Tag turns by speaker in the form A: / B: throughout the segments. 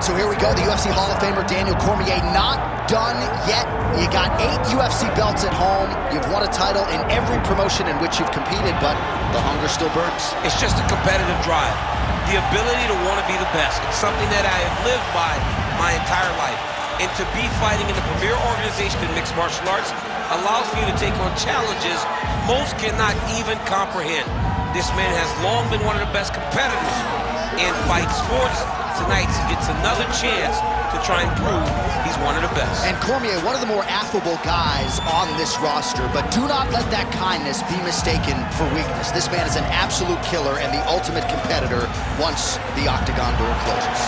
A: So here we go, the UFC Hall of Famer Daniel Cormier, not done yet. You got 8 UFC belts at home. You've won a title in every promotion in which you've competed, but the hunger still burns.
B: It's just a competitive drive. The ability to want to be the best. It's something that I have lived by my entire life. And to be fighting in the premier organization in mixed martial arts allows for you to take on challenges most cannot even comprehend. This man has long been one of the best competitors in fight sports. Tonight he gets another chance to try and prove he's one of the best.
A: And Cormier, one of the more affable guys on this roster, but do not let that kindness be mistaken for weakness. This man is an absolute killer and the ultimate competitor once the octagon door closes.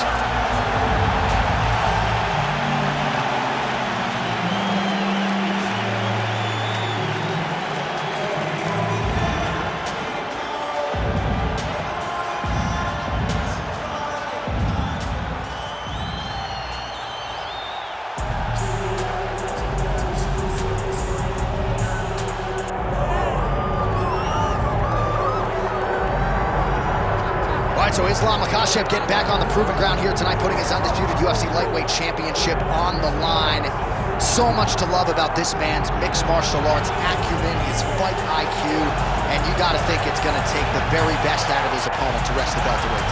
A: So Makhachev getting back on the proven ground here tonight, putting his undisputed UFC lightweight championship on the line. So much to love about this man's mixed martial arts acumen, his fight IQ, and you got to think it's going to take the very best out of his opponent to wrest the belt away.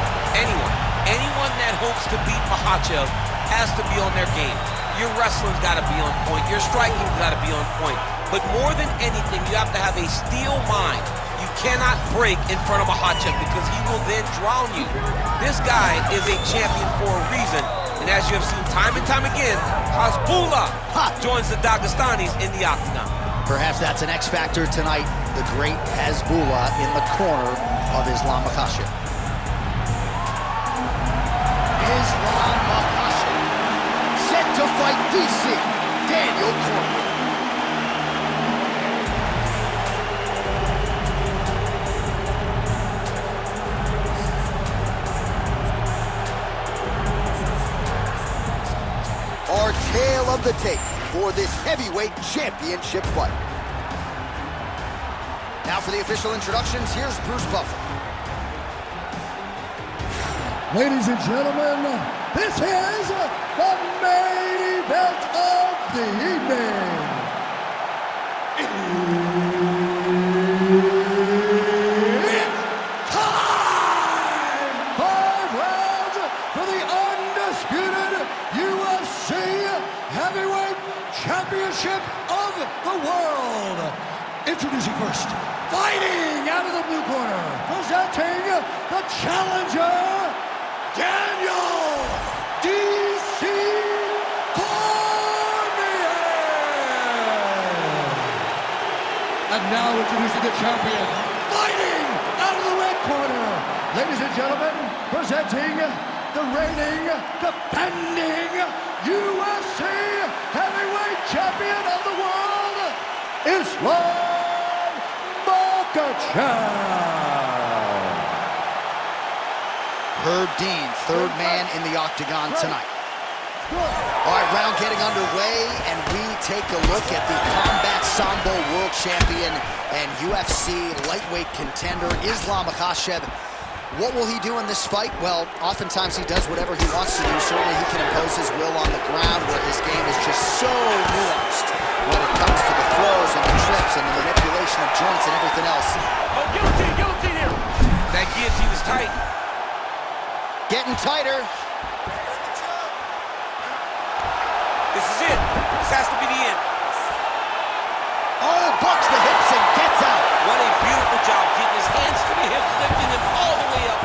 B: Anyone that hopes to beat Makhachev has to be on their game. Your wrestling's got to be on point. Your striking's got to be on point. But more than anything, you have to have a steel mind. You cannot break in front of Makhachev because he will then drown you. This guy is a champion for a reason. And as you have seen time and time again, Hasbullah joins the Dagestanis in the octagon.
A: Perhaps that's an X factor tonight. The great Hasbullah in the corner of Islam Makhachev. Islam Makhachev set to fight DC Daniel Cormier. Our tale of the tape for this heavyweight championship fight. Now for the official introductions, here's Bruce Buffer.
C: Ladies and gentlemen, this is the main event of the evening. It's time! 5 rounds for the undisputed UFC Heavyweight Championship of the world. Introducing first, fighting out of the blue corner, presenting the challenger, Daniel DC Cormier. And now introducing the champion, fighting out of the red corner. Ladies and gentlemen, presenting the reigning, defending UFC Heavyweight Champion of the world, Islam Makhachev.
A: Herb Dean, third man in the octagon tonight. All right, round getting underway, and we take a look at the Combat Sambo World Champion and UFC lightweight contender, Islam Makhachev. What will he do in this fight? Well, oftentimes he does whatever he wants to do. Certainly he can impose his will on the ground, where his game is just so nuanced when it comes to the throws and the trips and the manipulation of joints and everything else.
B: Oh, guillotine here. That guillotine is tight.
A: Getting tighter.
B: This is it. This has to be the end.
A: Oh, bucks the hips and gets out.
B: What a beautiful job, getting his hands to the hips, lifting them all the way up,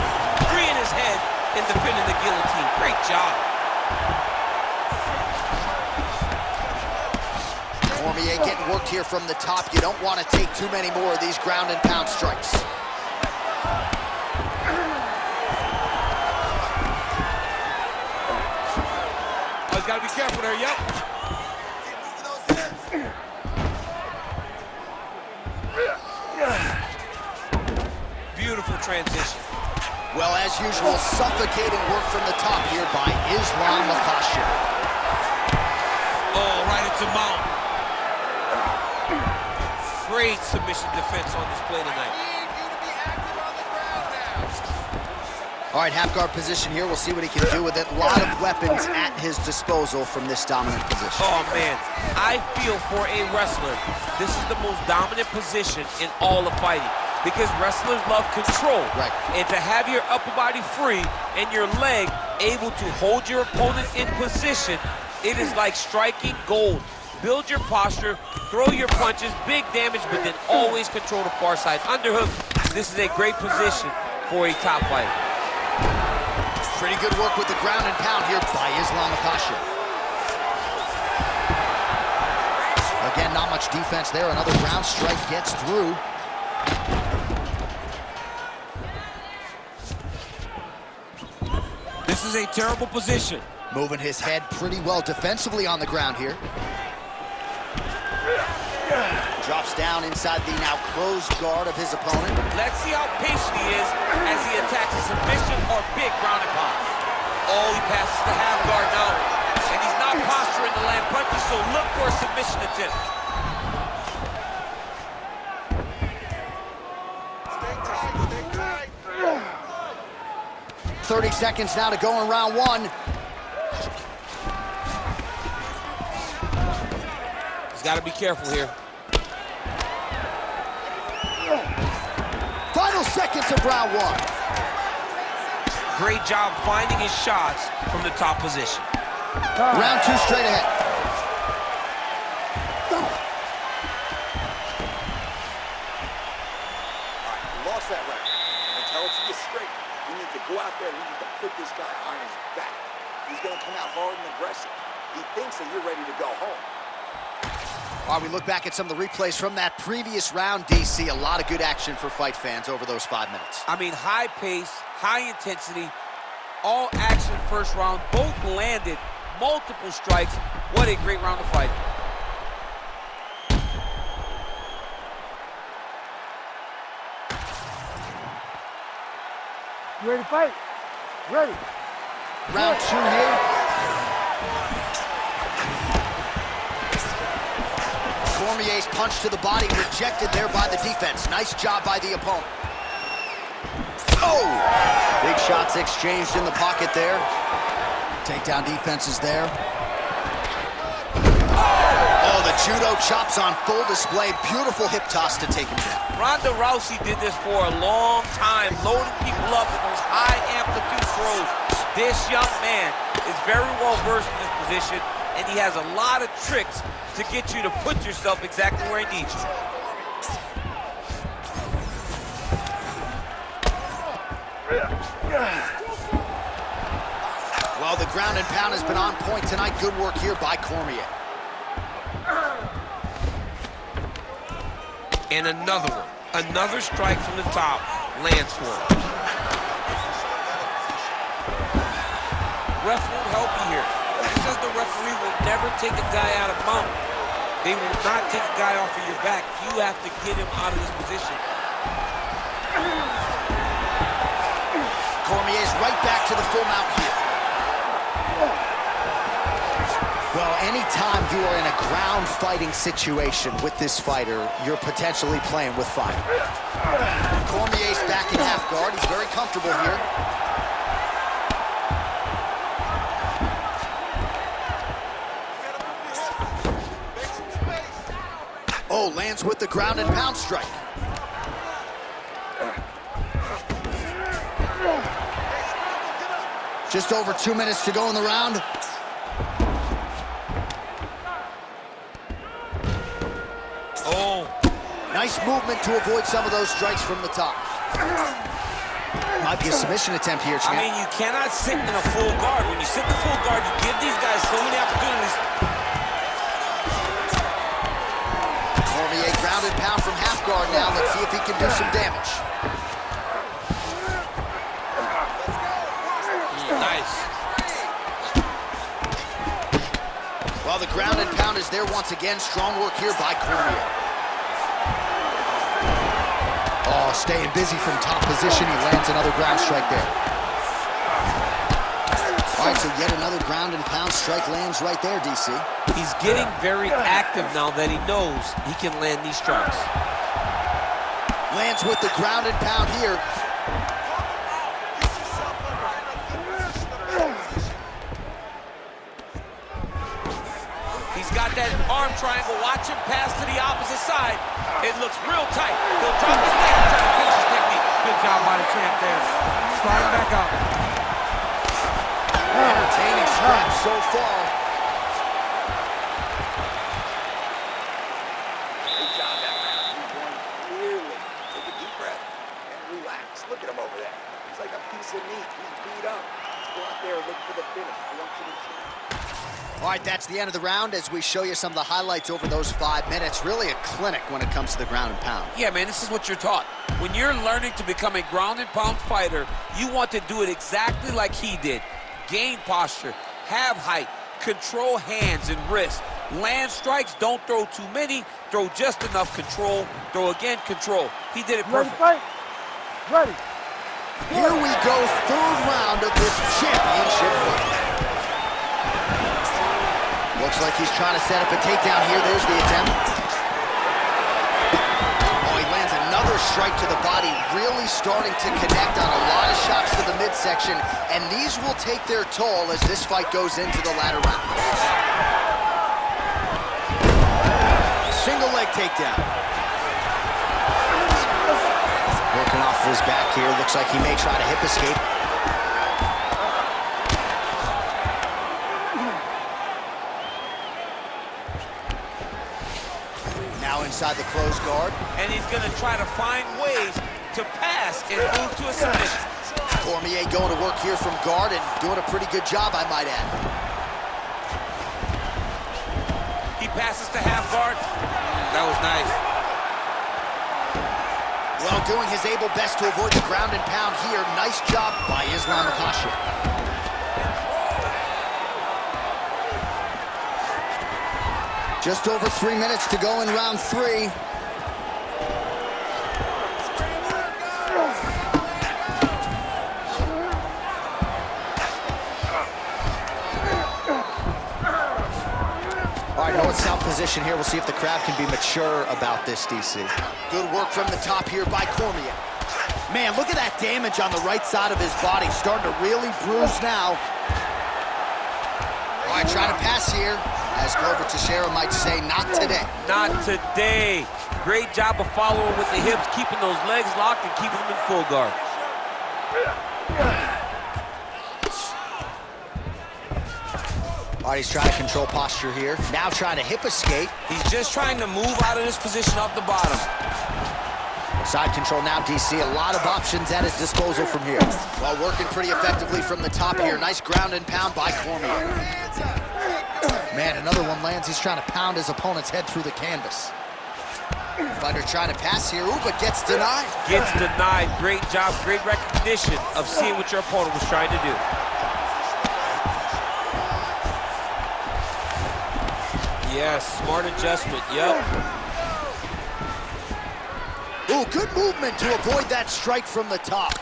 B: freeing his head, and defending the guillotine. Great job.
A: Cormier getting worked here from the top. You don't want to take too many more of these ground and pound strikes.
B: Oh, he's got to be careful there, yep. Beautiful transition.
A: Well, as usual, suffocating work from the top here by Islam Makhachev.
B: Oh, right into mount. Great submission defense on display tonight.
A: All right, half guard position here. We'll see what he can do with it. A lot of weapons at his disposal from this dominant position.
B: Oh, man. I feel for a wrestler, this is the most dominant position in all of fighting because wrestlers love control.
A: Right.
B: And to have your upper body free and your leg able to hold your opponent in position, it is like striking gold. Build your posture, throw your punches, big damage, but then always control the far side underhook. This is a great position for a top fighter.
A: Pretty good work with the ground and pound here by Makhachev. Again, not much defense there. Another ground strike gets through.
B: This is a terrible position.
A: Moving his head pretty well defensively on the ground here. Drops down inside the now closed guard of his opponent.
B: Let's see how patient he is as he attacks a submission or big ground and pound. Oh, he passes the half guard now. And he's not posturing to land punches, so look for a submission attempt.
C: Stay tight.
A: 30 seconds now to go in round one.
B: He's got to be careful here.
A: Final seconds of round one.
B: Great job finding his shots from the top position.
A: Round two straight ahead.
D: All right, lost that round. Mentality is straight. We need to go out there and we need to put this guy on his back. He's going to come out hard and aggressive. He thinks that you're ready to go home.
A: All right, we look back at some of the replays from that previous round, DC. A lot of good action for fight fans over those 5 minutes.
B: I mean, high pace, high intensity, all action first round. Both landed multiple strikes. What a great round of fighting.
C: You ready to fight? Ready.
A: Round two here. Cormier's punch to the body rejected there by the defense. Nice job by the opponent. Oh! Big shots exchanged in the pocket there. Takedown defense is there. Oh, the judo chops on full display. Beautiful hip toss to take him down.
B: Ronda Rousey did this for a long time, loading people up with those high amplitude throws. This young man is very well versed in this position, and he has a lot of tricks to get you to put yourself exactly where he needs you.
A: Well, the ground and pound has been on point tonight. Good work here by Cormier.
B: And another one. Another strike from the top lands for him. Ref won't help you here. Because the referee will never take a guy out of mount. They will not take a guy off of your back. You have to get him out of this position.
A: Cormier's right back to the full mount here. Well, anytime you are in a ground fighting situation with this fighter, you're potentially playing with fire. Cormier's back in half guard. He's very comfortable here. Oh, lands with the ground and pound strike. Just over 2 minutes to go in the round.
B: Oh.
A: Nice movement to avoid some of those strikes from the top. Might be a submission attempt here, champ.
B: I mean, you cannot sit in a full guard. When you sit in full guard, you give these guys so many opportunities.
A: Cormier ground and pound from half guard now. Let's see if he can do some damage.
B: Nice.
A: Well, the ground and pound is there once again. Strong work here by Cormier. Oh, staying busy from top position. He lands another ground strike there. All right, so yet another ground and pound strike lands right there, DC.
B: He's getting very active now that he knows he can land these strikes.
A: Lands with the ground and pound here.
B: that arm triangle. Watch him pass to the opposite side. It looks real tight. He'll drop his leg and try to finish his technique.
E: Good job by the champ there. Sliding back up.
A: Entertaining scrap so far.
D: Good job that round. You won clearly. Take a deep breath and relax. Look at him over there. He's like a piece of meat. He's beat up. Let's go out there and look for the finish. I want you to cheer.
A: All right, that's the end of the round as we show you some of the highlights over those 5 minutes. Really a clinic when it comes to the ground and pound.
B: Yeah, man, this is what you're taught. When you're learning to become a ground and pound fighter, you want to do it exactly like he did. Gain posture, have height, control hands and wrists. Land strikes, don't throw too many, throw just enough control, throw again, control. He did it perfect.
E: Ready, fight? Ready.
A: Here we go, third round of this championship fight. Looks like he's trying to set up a takedown here. There's the attempt. Oh, he lands another strike to the body, really starting to connect on a lot of shots to the midsection, and these will take their toll as this fight goes into the latter rounds. Single leg takedown. Working off of his back here. Looks like he may try to hip escape. Now inside the closed guard.
B: And he's going to try to find ways to pass and move to a submission.
A: Cormier going to work here from guard and doing a pretty good job, I might add.
B: He passes to half guard. That was nice.
A: Well, doing his able best to avoid the ground and pound here. Nice job by Makhachev. Just over 3 minutes to go in round 3. All right, north-south position here. We'll see if the crowd can be mature about this, DC. Good work from the top here by Cormier. Man, look at that damage on the right side of his body. Starting to really bruise now. All right, trying to pass here. As Glover Teixeira might say, not today.
B: Not today. Great job of following with the hips, keeping those legs locked and keeping them in full guard.
A: All right, he's trying to control posture here. Now trying to hip escape.
B: He's just trying to move out of this position off the bottom.
A: Side control now, DC. A lot of options at his disposal from here. Well, working pretty effectively from the top here. Nice ground and pound by Cormier. Man, another one lands. He's trying to pound his opponent's head through the canvas. Fighter trying to pass here. Ooh, but gets denied.
B: Gets denied. Great job, great recognition of seeing what your opponent was trying to do. Yes, smart adjustment, yep.
A: Ooh, good movement to avoid that strike from the top.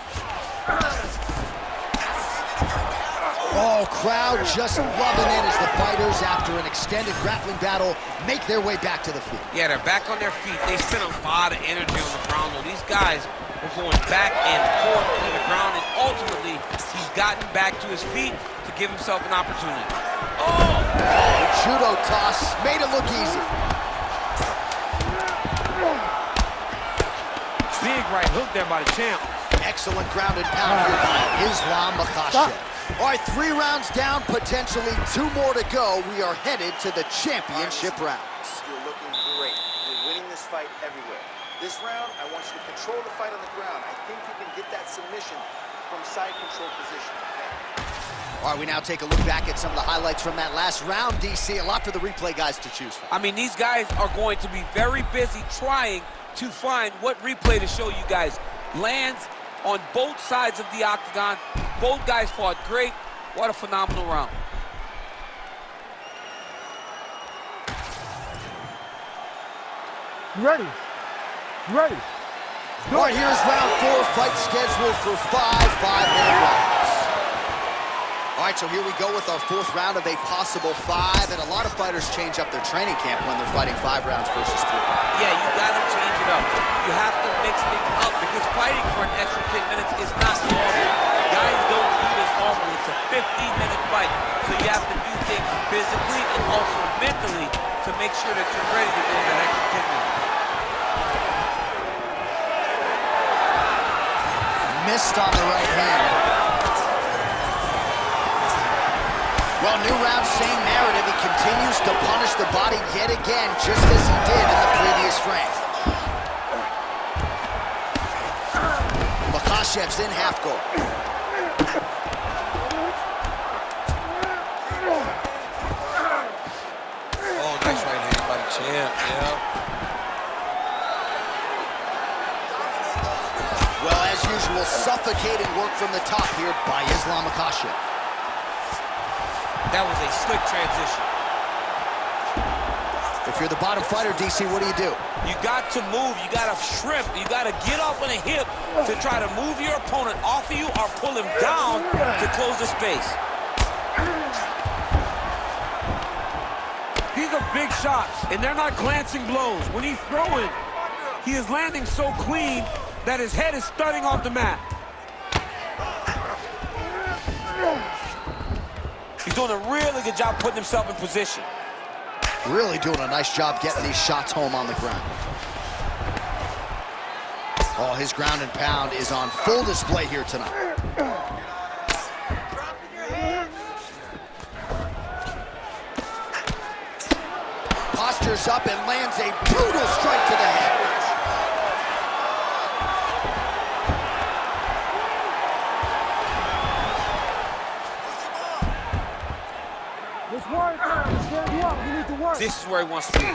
A: Oh, crowd just loving it as the fighters, after an extended grappling battle, make their way back to the field.
B: Yeah, they're back on their feet. They spent a lot of energy on the ground, though. These guys were going back and forth to the ground, and ultimately, he's gotten back to his feet to give himself an opportunity. Oh!
A: Judo toss made it look easy.
E: Big right hook there by the champ.
A: Excellent ground and pound here by Makhachev. All right, 3 rounds down, potentially 2 more to go. We are headed to the championship rounds.
D: You're looking great. You're winning this fight everywhere. This round, I want you to control the fight on the ground. I think you can get that submission from side control position. Okay?
A: All right, we now take a look back at some of the highlights from that last round, DC. A lot for the replay guys to choose from.
B: I mean, these guys are going to be very busy trying to find what replay to show you guys. Lands on both sides of the octagon. Both guys fought great. What a phenomenal round.
E: Ready. Ready.
A: All right, here's round 4, fight scheduled for 5 5-minute rounds. All right, so here we go with our 4th round of a possible 5, and a lot of fighters change up their training camp when they're fighting 5 rounds versus 3.
B: Yeah, you gotta change it up. You have to mix things up because fighting for an extra 10 minutes is not normal. Guys don't do this normally. It's a 15-minute fight. So you have to do things physically and also mentally to make sure that you're ready to go that extra 10 minutes.
A: Missed on the right hand. Well, new round, same narrative. He continues to punish the body yet again, just as he did in the previous frame. Makhachev's in half guard.
B: Oh, nice right hand by the champ, yeah.
A: Well, as usual, suffocating work from the top here by Islam Makhachev.
B: That was a slick transition.
A: If you're the bottom fighter, DC, what do?
B: You got to move, you got to shrimp, you got to get off on a hip to try to move your opponent off of you or pull him down to close the space.
E: These are big shots, and they're not glancing blows. When he's throwing, he is landing so clean that his head is thudding off the mat.
B: He's doing a really good job putting himself in position.
A: Really doing a nice job getting these shots home on the ground. Oh, his ground and pound is on full display here tonight. Postures up and lands a brutal strike to the head.
B: This is where he wants to be.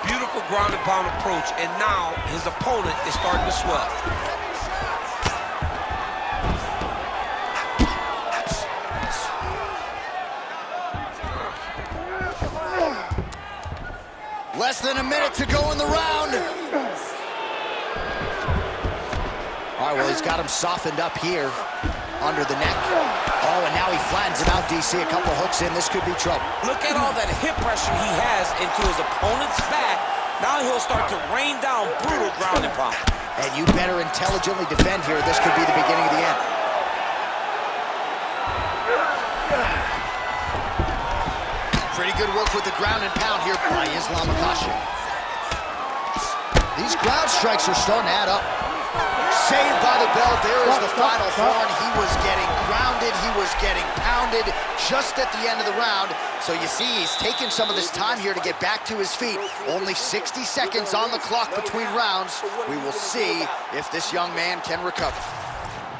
B: Beautiful ground and pound approach, and now his opponent is starting to swell.
A: Less than a minute to go in the round. All right, well, he's got him softened up here under the neck. Oh, and now he flattens him out, DC. A couple hooks in. This could be trouble.
B: Look at all that hip pressure he has into his opponent's back. Now he'll start to rain down brutal ground and pound.
A: And you better intelligently defend here. This could be the beginning of the end. Pretty good work with the ground and pound here by Islam Makhachev. These ground strikes are starting to add up. Saved by the bell. There is the final horn. He was getting grounded. He was getting pounded just at the end of the round. So you see, he's taking some of this time here to get back to his feet. Only 60 seconds on the clock between rounds. We will see if this young man can recover.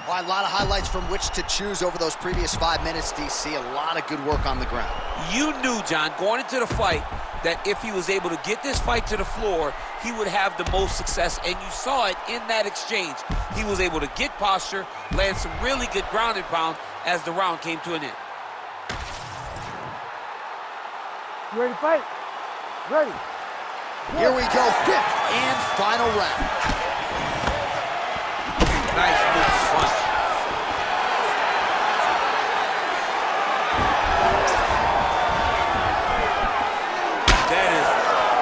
A: Well, a lot of highlights from which to choose over those previous 5 minutes, DC. A lot of good work on the ground.
B: You knew, John, going into the fight, that if he was able to get this fight to the floor, he would have the most success, and you saw it in that exchange. He was able to get posture, land some really good ground and pound as the round came to an end.
E: You ready to fight? Ready.
A: Here we go, fifth and final round.
B: Nice move, punch. That is,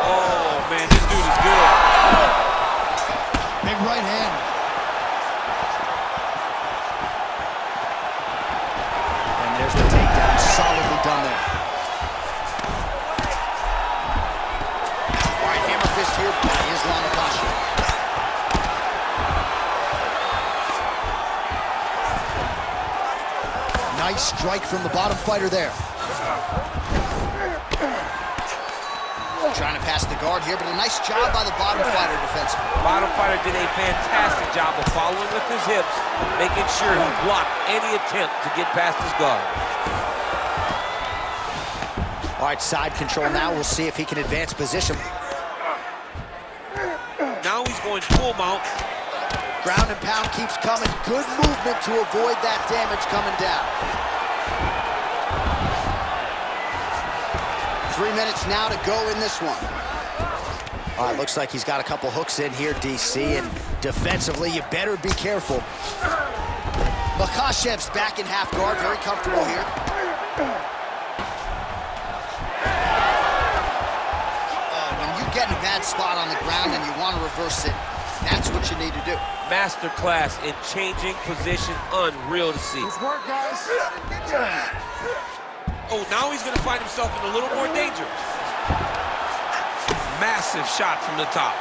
B: oh man, this dude is good.
A: Big right hand. And there's the takedown, solidly done there. All right, hammer fist here by Islam Makhachev. Nice strike from the bottom fighter there. Trying to pass the guard here, but a nice job by the bottom fighter defensively.
B: Bottom fighter did a fantastic job of following with his hips, making sure he blocked any attempt to get past his guard.
A: All right, side control now. We'll see if he can advance position.
B: Now he's going full mount.
A: Ground and pound keeps coming. Good movement to avoid that damage coming down. 3 minutes now to go in this one. All right, looks like he's got a couple hooks in here, DC, and defensively, you better be careful. Makhachev's back in half guard, very comfortable here. When you get in a bad spot on the ground and you want to reverse it, That's what you need to do.
B: Masterclass in changing position, unreal to see.
C: Good work, guys.
B: Oh, now he's going to find himself in a little more danger. Massive shot from the top.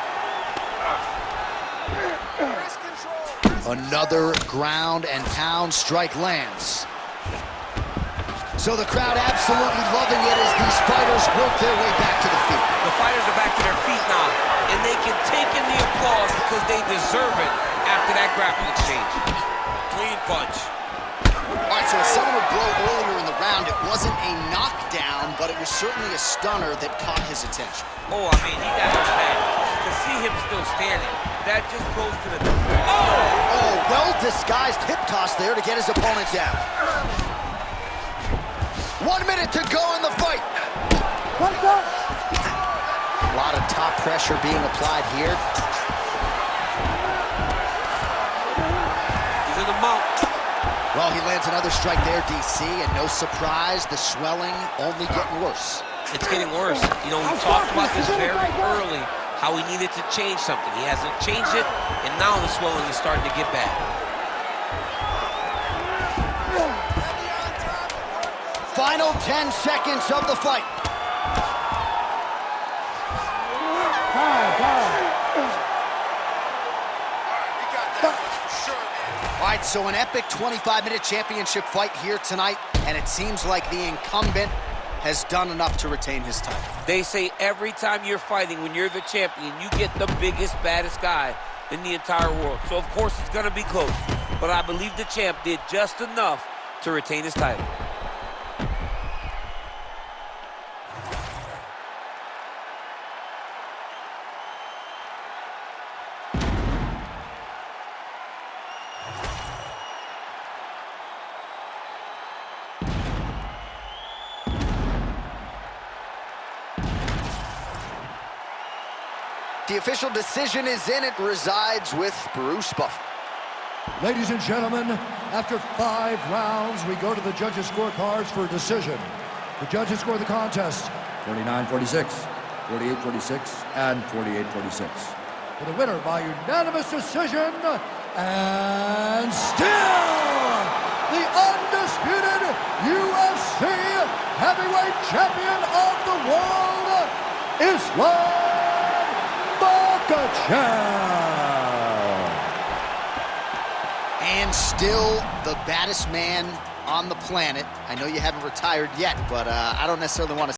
A: Another ground and pound strike lands. So the crowd absolutely loving it as these fighters work their way back to the feet.
B: The fighters are back to their feet now, and they can take in the applause because they deserve it after that grappling exchange. Clean punch.
A: All right, so as someone would blow earlier in the round, it wasn't a knockdown, but it was certainly a stunner that caught his attention.
B: Oh, I mean, he got his head. To see him still standing, that just goes to the...
A: Oh, well-disguised hip toss there to get his opponent down. 1 minute to go in the fight. A lot of top pressure being applied here.
B: He's in the mount.
A: Well, he lands another strike there, DC, and no surprise, the swelling only getting worse.
B: It's getting worse. You know, we talked about this very early, how he needed to change something. He hasn't changed it, and now the swelling is starting to get bad.
A: Final 10 seconds of the fight. All right, so an epic 25-minute championship fight here tonight, and it seems like the incumbent has done enough to retain his title.
B: They say every time you're fighting, when you're the champion, you get the biggest, baddest guy in the entire world. So, of course, it's going to be close. But I believe the champ did just enough to retain his title.
A: The official decision is in. It resides with Bruce Buffer.
C: Ladies and gentlemen, after 5 rounds, we go to the judges' scorecards for a decision. The judges score the contest 49-46, 48-46, and 48-46. For the winner by unanimous decision, and still the undisputed UFC heavyweight champion of the world, Islam Makhachev.
A: And still the baddest man on the planet. I know you haven't retired yet, but I don't necessarily want to